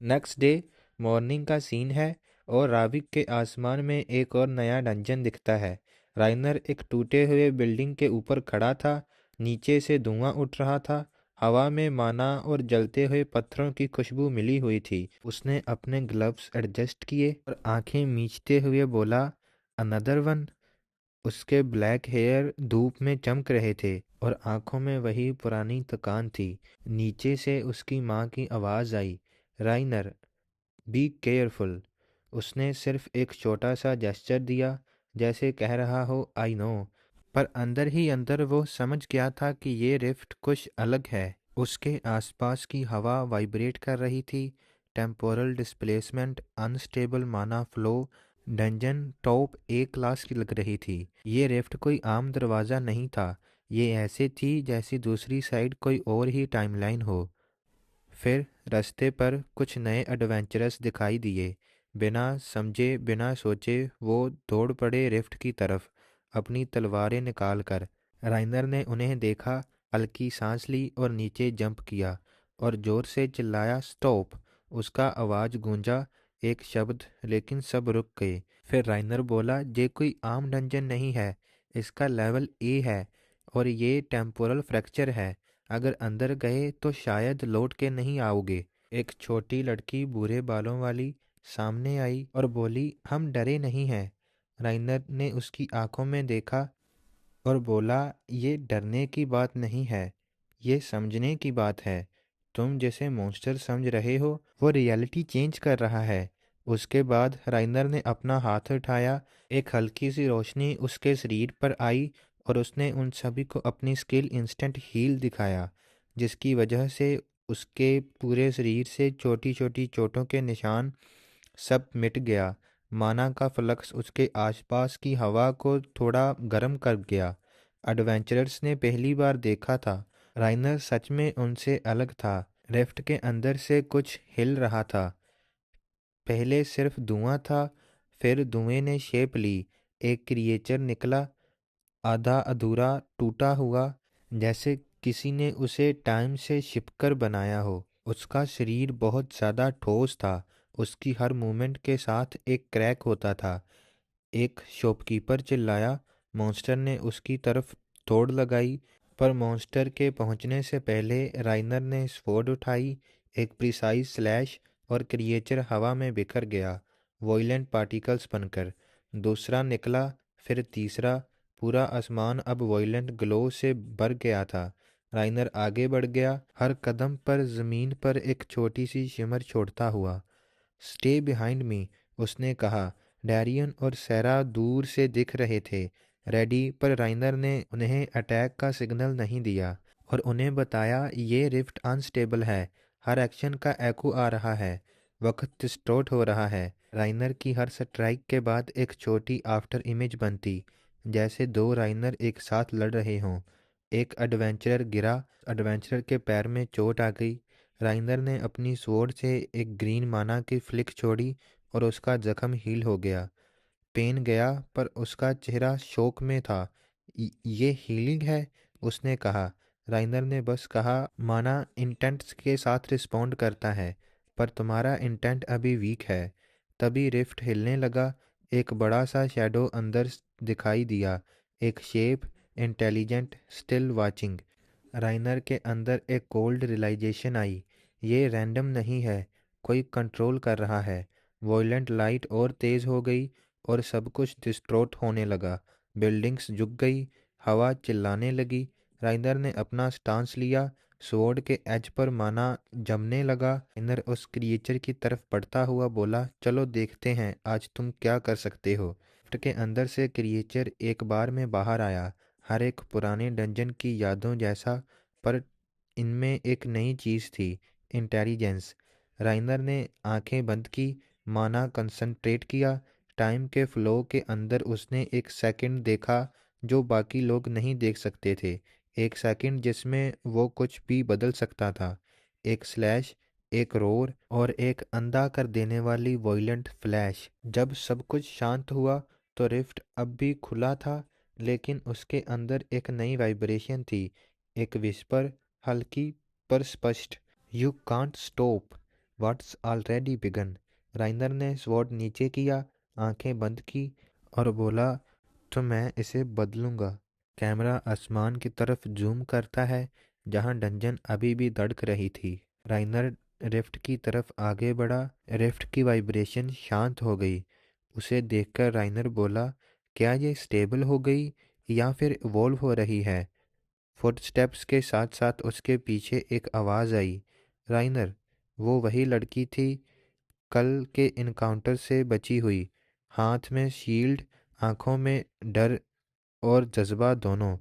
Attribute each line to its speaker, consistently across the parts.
Speaker 1: Next day morning का scene है और राविक के आसमान में एक और नया डंजन दिखता है। राइनर एक टूटे हुए बिल्डिंग के ऊपर खड़ा था। नीचे से धुआं उठ रहा था। हवा में माना और जलते हुए पत्थरों की खुशबू मिली हुई थी। उसने अपने ग्लव्स एडजस्ट किए और आंखें मींचते हुए बोला, अनदर वन। उसके ब्लैक हेयर धूप में चमक रहे थे और आंखों में वही पुरानी थकान थी। नीचे से उसकी माँ की आवाज़ आई, राइनर बी केयरफुल। उसने सिर्फ एक छोटा सा जेस्चर दिया, जैसे कह रहा हो आई नो, पर अंदर ही अंदर वो समझ गया था कि ये रिफ्ट कुछ अलग है। उसके आसपास की हवा वाइब्रेट कर रही थी। टेम्पोरल डिस्प्लेसमेंट, अनस्टेबल माना फ्लो। डंजन टॉप ए क्लास की लग रही थी। ये रिफ्ट कोई आम दरवाज़ा नहीं था। ये ऐसे थी जैसी दूसरी साइड कोई और ही टाइमलाइन हो। फिर रास्ते पर कुछ नए एडवेंचरस दिखाई दिए। बिना समझे बिना सोचे वो दौड़ पड़े रिफ्ट की तरफ, अपनी तलवारें निकाल कर। राइनर ने उन्हें देखा, हल्की सांस ली और नीचे जंप किया और जोर से चिल्लाया, स्टॉप। उसका आवाज़ गूंजा, एक शब्द, लेकिन सब रुक गए। फिर राइनर बोला, ये कोई आम डंजन नहीं है। इसका लेवल ए है और ये टेम्पोरल फ्रैक्चर है। अगर अंदर गए तो शायद लौट के नहीं आओगे। एक छोटी लड़की भूरे बालों वाली सामने आई और बोली, हम डरे नहीं हैं। राइनर ने उसकी आंखों में देखा और बोला, ये डरने की बात नहीं है, ये समझने की बात है। तुम जैसे मॉन्स्टर समझ रहे हो, वो रियलिटी चेंज कर रहा है। उसके बाद राइनर ने अपना हाथ उठाया। एक हल्की सी रोशनी उसके शरीर पर आई और उसने उन सभी को अपनी स्किल इंस्टेंट हील दिखाया, जिसकी वजह से उसके पूरे शरीर से छोटी छोटी चोटों के निशान सब मिट गया। माना का फ्लक्स उसके आसपास की हवा को थोड़ा गर्म कर गया। एडवेंचरर्स ने पहली बार देखा था। राइनर सच में उनसे अलग था। रिफ्ट के अंदर से कुछ हिल रहा था। पहले सिर्फ धुआं था, फिर धुएं ने शेप ली। एक क्रिएचर निकला, आधा अधूरा, टूटा हुआ, जैसे किसी ने उसे टाइम से छिपकर बनाया हो। उसका शरीर बहुत ज़्यादा ठोस था। उसकी हर मूवमेंट के साथ एक क्रैक होता था। एक शॉपकीपर चिल्लाया। मॉन्स्टर ने उसकी तरफ दौड़ लगाई, पर मॉन्स्टर के पहुंचने से पहले राइनर ने स्वॉर्ड उठाई। एक प्रिसाइज स्लैश और क्रिएचर हवा में बिखर गया, वॉयलेंट पार्टिकल्स बनकर। दूसरा निकला, फिर तीसरा। पूरा आसमान अब वॉयलेंट ग्लो से भर गया था। राइनर आगे बढ़ गया, हर कदम पर जमीन पर एक छोटी सी शिमर छोड़ता हुआ। स्टे बिहाइंड मी, उसने कहा। डैरियन और सैरा दूर से दिख रहे थे, रेडी, पर राइनर ने उन्हें अटैक का सिग्नल नहीं दिया और उन्हें बताया, ये रिफ्ट अनस्टेबल है। हर एक्शन का एको आ रहा है। वक्त डिस्टॉर्ट हो रहा है। राइनर की हर स्ट्राइक के बाद एक छोटी आफ्टर इमेज बनती, जैसे दो राइनर एक साथ लड़ रहे हों। एक एडवेंचरर गिरा, एडवेंचरर के पैर में चोट आ गई। राइनर ने अपनी स्वॉर्ड से एक ग्रीन माना की फ्लिक छोड़ी और उसका जख्म हील हो गया। पेन गया, पर उसका चेहरा शोक में था। ये हीलिंग है, उसने कहा। राइनर ने बस कहा, माना इंटेंट्स के साथ रिस्पॉन्ड करता है, पर तुम्हारा इंटेंट अभी वीक है। तभी रिफ्ट हिलने लगा। एक बड़ा सा शैडो अंदर दिखाई दिया, एक शेप, इंटेलिजेंट, स्टिल वाचिंग। राइनर के अंदर एक कोल्ड रियलाइजेशन आई, ये रैंडम नहीं है, कोई कंट्रोल कर रहा है। वॉयलेंट लाइट और तेज हो गई और सब कुछ डिस्ट्रॉट होने लगा। बिल्डिंग्स झुक गई, हवा चिल्लाने लगी। राइनर ने अपना स्टांस लिया, स्वॉर्ड के एज पर माना जमने लगा। राइनर उस क्रिएचर की तरफ बढ़ता हुआ बोला, चलो देखते हैं आज तुम क्या कर सकते हो। लिफ्ट के अंदर से क्रिएचर एक बार में बाहर आया, हर एक पुराने डंजन की यादों जैसा, पर इनमें एक नई चीज़ थी, इंटेलिजेंस। राइनर ने आंखें बंद की, माना कंसंट्रेट किया। टाइम के फ्लो के अंदर उसने एक सेकंड देखा जो बाकी लोग नहीं देख सकते थे। एक सेकंड जिसमें वो कुछ भी बदल सकता था। एक स्लैश, एक रोर और एक अंधा कर देने वाली वॉयलेंट फ्लैश। जब सब कुछ शांत हुआ तो रिफ्ट अब भी खुला था, लेकिन उसके अंदर एक नई वाइब्रेशन थी, एक विस्पर, हल्की पर स्पष्ट, you can't stop. What's already begun. Rayner ने स्वॉर्ड नीचे किया, आंखें बंद की और बोला, तो मैं इसे बदलूंगा। कैमरा आसमान की तरफ जूम करता है जहां डंजन अभी भी धड़क रही थी। राइनर रिफ्ट की तरफ आगे बढ़ा। रिफ्ट की वाइब्रेशन शांत हो गई। उसे देखकर राइनर बोला, क्या ये स्टेबल हो गई या फिर इवॉल्व हो रही है? फुटस्टेप्स के साथ साथ उसके पीछे एक आवाज़ आई, राइनर। वो वही लड़की थी, कल के इनकाउंटर से बची हुई, हाथ में शील्ड, आंखों में डर और जज्बा दोनों।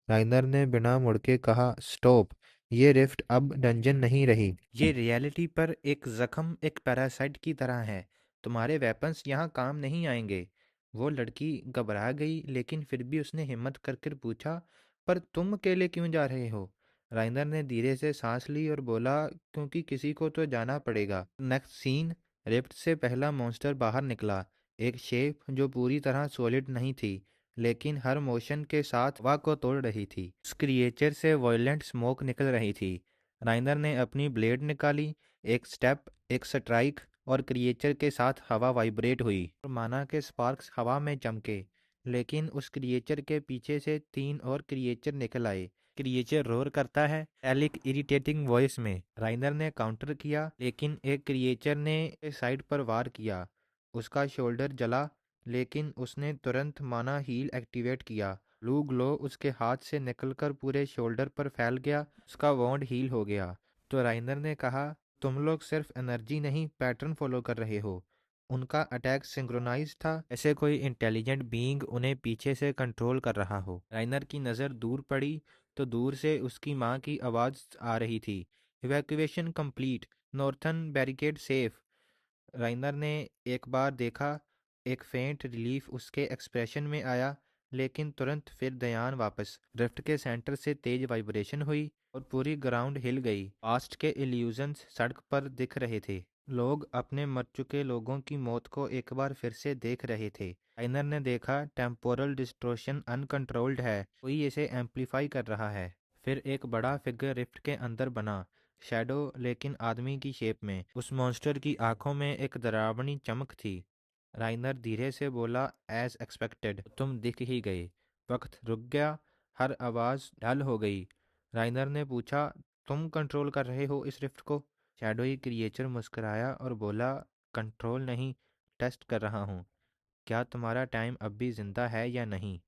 Speaker 1: राइनर ने बिना मुड़ के कहा, स्टॉप। ये रिफ्ट अब डंजन नहीं रही, ये रियलिटी पर एक जख्म, एक पैरासाइट की तरह है। तुम्हारे वेपन्स यहाँ काम नहीं आएंगे। वो लड़की घबरा गई, लेकिन फिर भी उसने हिम्मत करके पूछा, पर तुम अकेले क्यों जा रहे हो? राइनर ने धीरे से सांस ली और बोला, क्योंकि किसी को तो जाना पड़ेगा। नेक्स्ट सीन, रिफ्ट से पहला मॉन्स्टर बाहर निकला। एक शेप जो पूरी तरह सॉलिड नहीं थी, लेकिन हर मोशन के साथ हवा को तोड़ रही थी। उस क्रिएचर से वायलेंट स्मोक निकल रही थी। राइनर ने अपनी ब्लेड निकाली, एक स्टेप, एक स्ट्राइक, और क्रिएचर के साथ हवा वाइब्रेट हुई और माना के स्पार्क्स हवा में चमके। लेकिन उस क्रिएचर के पीछे से तीन और क्रिएचर निकल आए। क्रिएचर रोर करता है, एलिक इरिटेटिंग वॉइस में। राइनर ने काउंटर किया, लेकिन एक क्रिएचर ने साइड पर वार किया। उसका शोल्डर जला, लेकिन उसने तुरंत माना हील एक्टिवेट किया। ब्लू ग्लो उसके हाथ से निकलकर पूरे शोल्डर पर फैल गया। उसका वॉन्ड हील हो गया। तो राइनर ने कहा, तुम लोग सिर्फ एनर्जी नहीं, पैटर्न फॉलो कर रहे हो। उनका अटैक सिंक्रोनाइज था, ऐसे कोई इंटेलिजेंट बीइंग उन्हें पीछे से कंट्रोल कर रहा हो। राइनर की नज़र दूर पड़ी तो दूर से उसकी माँ की आवाज़ आ रही थी, evacuation complete, northern barricade safe. राइनर ने एक बार देखा, एक फेंट रिलीफ उसके एक्सप्रेशन में आया, लेकिन तुरंत फिर ध्यान वापस। ड्रिफ्ट के सेंटर से तेज वाइब्रेशन हुई और पूरी ग्राउंड हिल गई। पास्ट के इल्यूजन्स सड़क पर दिख रहे थे। लोग अपने मर चुके लोगों की मौत को एक बार फिर से देख रहे थे। राइनर ने देखा, टेम्पोरल डिस्टोर्शन अनकंट्रोल्ड है, कोई इसे एम्पलीफाई कर रहा है। फिर एक बड़ा फिगर रिफ्ट के अंदर बना, शैडो, लेकिन आदमी की शेप में। उस मॉन्स्टर की आंखों में एक डरावनी चमक थी। राइनर धीरे से बोला, एज एक्सपेक्टेड, तुम दिख ही गए। वक्त रुक गया, हर आवाज़ ढल हो गई। राइनर ने पूछा, तुम कंट्रोल कर रहे हो इस रिफ्ट को? शैडोई क्रिएचर मुस्कुराया और बोला, कंट्रोल नहीं, टेस्ट कर रहा हूँ। क्या तुम्हारा टाइम अब भी जिंदा है या नहीं?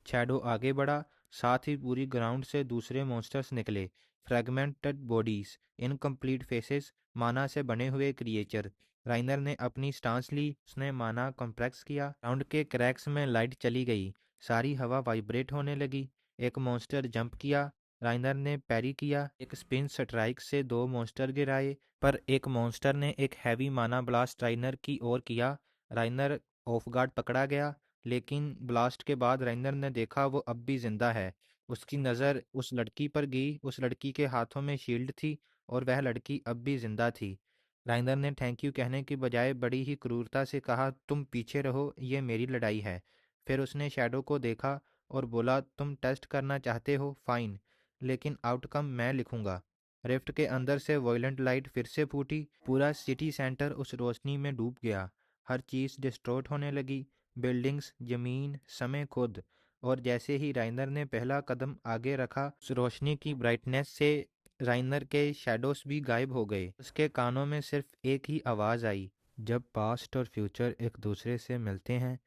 Speaker 1: शैडो आगे बढ़ा, साथ ही पूरी ग्राउंड से दूसरे मॉन्स्टर्स निकले। फ्रेगमेंटेड बॉडीज, इनकम्प्लीट फेसेस, माना से बने हुए क्रिएचर। राइनर ने अपनी स्टांस ली, उसने माना कॉम्प्रेक्स किया। राउंड के क्रैक्स में लाइट चली गई, सारी हवा वाइब्रेट होने लगी। एक मॉन्स्टर जंप किया, राइनर ने पैरी किया। एक स्पिन स्ट्राइक से दो मॉन्स्टर गिराए, पर एक मॉन्स्टर ने एक हैवी माना ब्लास्ट राइनर की ओर किया। राइनर ऑफ गार्ड पकड़ा गया, लेकिन ब्लास्ट के बाद राइनर ने देखा वो अब भी जिंदा है। उसकी नज़र उस लड़की पर गई, उस लड़की के हाथों में शील्ड थी और वह लड़की अब भी जिंदा थी। राइनर ने थैंक यू कहने की बजाय बड़ी ही क्रूरता से कहा, तुम पीछे रहो, ये मेरी लड़ाई है। फिर उसने शैडो को देखा और बोला, तुम टेस्ट करना चाहते हो, फाइन, लेकिन आउटकम मैं लिखूंगा। रिफ्ट के अंदर से वॉयलेंट लाइट फिर से फूटी, पूरा सिटी सेंटर उस रोशनी में डूब गया। हर चीज़ डिस्ट्रॉयड होने लगी, बिल्डिंग्स, जमीन, समय खुद। और जैसे ही राइनर ने पहला कदम आगे रखा, उस रोशनी की ब्राइटनेस से राइनर के शैडोज भी गायब हो गए। उसके कानों में सिर्फ एक ही आवाज़ आई, जब पास्ट और फ्यूचर एक दूसरे से मिलते हैं,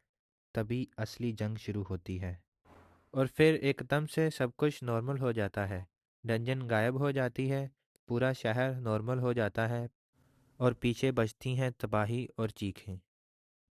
Speaker 1: तभी असली जंग शुरू होती है। और फिर एकदम से सब कुछ नॉर्मल हो जाता है। डंजन गायब हो जाती है, पूरा शहर नॉर्मल हो जाता है, और पीछे बजती हैं तबाही और चीखें।